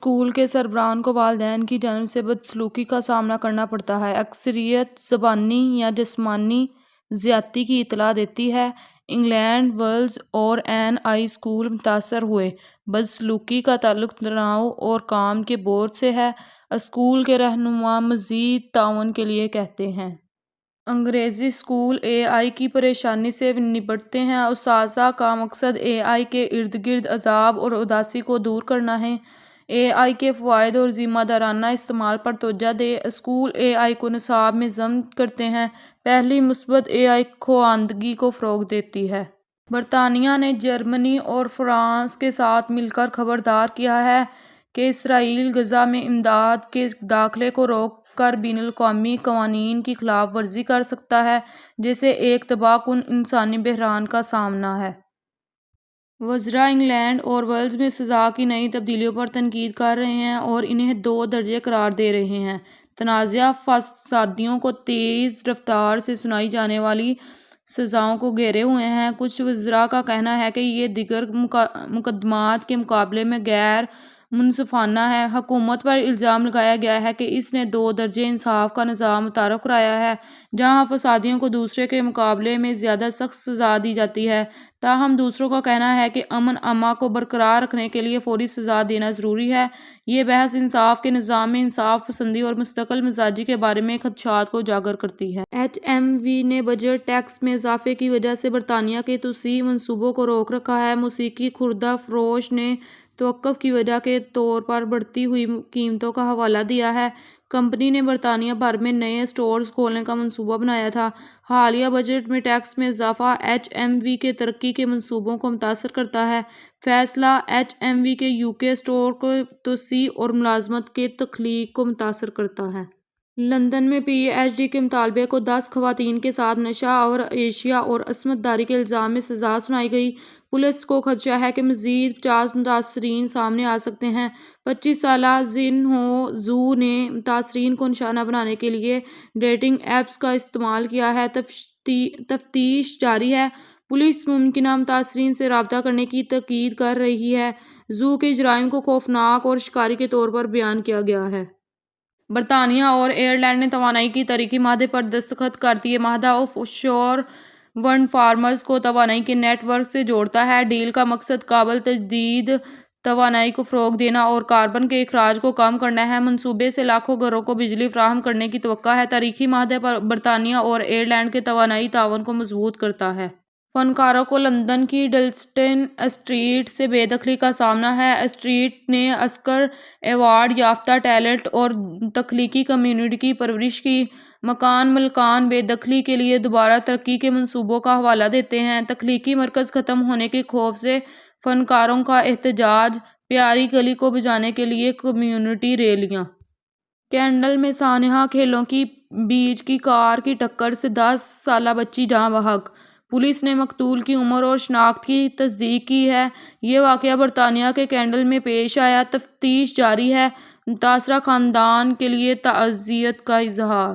School کے سربراہان کو والدین کی جانب سے بدسلوکی کا سامنا کرنا پڑتا ہے۔ اکثریت زبانی یا جسمانی زیادتی کی اطلاع دیتی ہے۔ انگلینڈ، ویلز اور این آئی اسکول متاثر ہوئے۔ بدسلوکی کا تعلق تناؤ اور کام کے بوجھ سے ہے۔ اسکول کے رہنما مزید تعاون کے لیے کہتے ہیں۔ انگریزی اسکول اے آئی کی پریشانی سے نمٹتے ہیں۔ اساتذہ کا مقصد اے آئی کے ارد گرد عذاب اور اداسی کو دور کرنا ہے۔ اے آئی کے فوائد اور ذمہ دارانہ استعمال پر توجہ دیں۔ اسکول اے آئی کو نصاب میں ضم کرتے ہیں۔ پہلی مثبت اے آئی خواندگی کو فروغ دیتی ہے۔ برطانیہ نے جرمنی اور فرانس کے ساتھ مل کر خبردار کیا ہے کہ اسرائیل غزہ میں امداد کے داخلے کو روک کر بین الاقوامی قوانین کی خلاف ورزی کر سکتا ہے، جسے ایک تباہ کن انسانی بحران کا سامنا ہے۔ وزراء انگلینڈ اور ویلز میں سزا کی نئی تبدیلیوں پر تنقید کر رہے ہیں اور انہیں 2 درجے قرار دے رہے ہیں۔ تنازعہ فسادیوں کو تیز رفتار سے سنائی جانے والی سزاؤں کو گھیرے ہوئے ہیں۔ کچھ وزراء کا کہنا ہے کہ یہ دیگر مقدمات کے مقابلے میں غیر منصفانہ ہے۔ حکومت پر الزام لگایا گیا ہے کہ اس نے 2 درجے انصاف کا نظام متعارف کرایا ہے، جہاں فسادیوں کو دوسرے کے مقابلے میں زیادہ سخت سزا دی جاتی ہے۔ تاہم دوسروں کا کہنا ہے کہ امن عامہ کو برقرار رکھنے کے لیے فوری سزا دینا ضروری ہے۔ یہ بحث انصاف کے نظام میں انصاف پسندی اور مستقل مزاجی کے بارے میں خدشات کو اجاگر کرتی ہے۔ ایچ ایم وی نے بجٹ ٹیکس میں اضافے کی وجہ سے برطانیہ کے توسیعی منصوبوں کو روک رکھا ہے۔ موسیقی خوردہ فروش نے توقف کی وجہ کے طور پر بڑھتی ہوئی قیمتوں کا حوالہ دیا ہے۔ کمپنی نے برطانیہ بھر میں نئے اسٹورز کھولنے کا منصوبہ بنایا تھا۔ حالیہ بجٹ میں ٹیکس میں اضافہ ایچ ایم وی کے ترقی کے منصوبوں کو متاثر کرتا ہے۔ فیصلہ ایچ ایم وی کے یوکے اسٹور کی توسیع اور ملازمت کے تخلیق کو متاثر کرتا ہے۔ لندن میں پی ایچ ڈی کے مطالبے کو 10 خواتین کے ساتھ نشہ آور اشیاء اور عصمت داری کے الزام میں سزا سنائی گئی۔ پولیس کو خدشہ ہے کہ مزید 50 متاثرین سامنے آ سکتے ہیں۔ 25 سالہ زن ہو زو نے متاثرین کو نشانہ بنانے کے لیے ڈیٹنگ ایپس کا استعمال کیا ہے۔ تفتیش جاری ہے۔ پولیس ممکنہ متاثرین سے رابطہ کرنے کی تاکید کر رہی ہے۔ زو کے جرائم کو خوفناک اور شکاری کے طور پر بیان کیا گیا ہے۔ برطانیہ اور آئرلینڈ نے توانائی کے تاریخی معاہدے پر دستخط کر دیے۔ معاہدہ آف شور ونڈ فارمرز کو توانائی کے نیٹ ورک سے جوڑتا ہے۔ ڈیل کا مقصد قابل تجدید توانائی کو فروغ دینا اور کاربن کے اخراج کو کم کرنا ہے۔ منصوبے سے لاکھوں گھروں کو بجلی فراہم کرنے کی توقع ہے۔ تاریخی معاہدہ برطانیہ اور آئرلینڈ کے توانائی تعاون کو مضبوط کرتا ہے۔ فنکاروں کو لندن کی ڈلسٹن اسٹریٹ سے بے دخلی کا سامنا ہے۔ اسٹریٹ نے آسکر ایوارڈ یافتہ ٹیلنٹ اور تخلیقی کمیونٹی کی پرورش کی۔ مکان مالکان بے دخلی کے لیے دوبارہ ترقی کے منصوبوں کا حوالہ دیتے ہیں۔ تخلیقی مرکز ختم ہونے کے خوف سے فنکاروں کا احتجاج۔ پیاری گلی کو بچانے کے لیے کمیونٹی ریلیاں۔ کینڈل میں سانحہ کھیلوں کے بیچ کی کار کی ٹکر سے 10 سالہ بچی جاں بحق۔ پولیس نے مقتول کی عمر اور شناخت کی تصدیق کی ہے۔ یہ واقعہ برطانیہ کے کینڈل میں پیش آیا۔ تفتیش جاری ہے۔ متاثرہ خاندان کے لیے تعزیت کا اظہار۔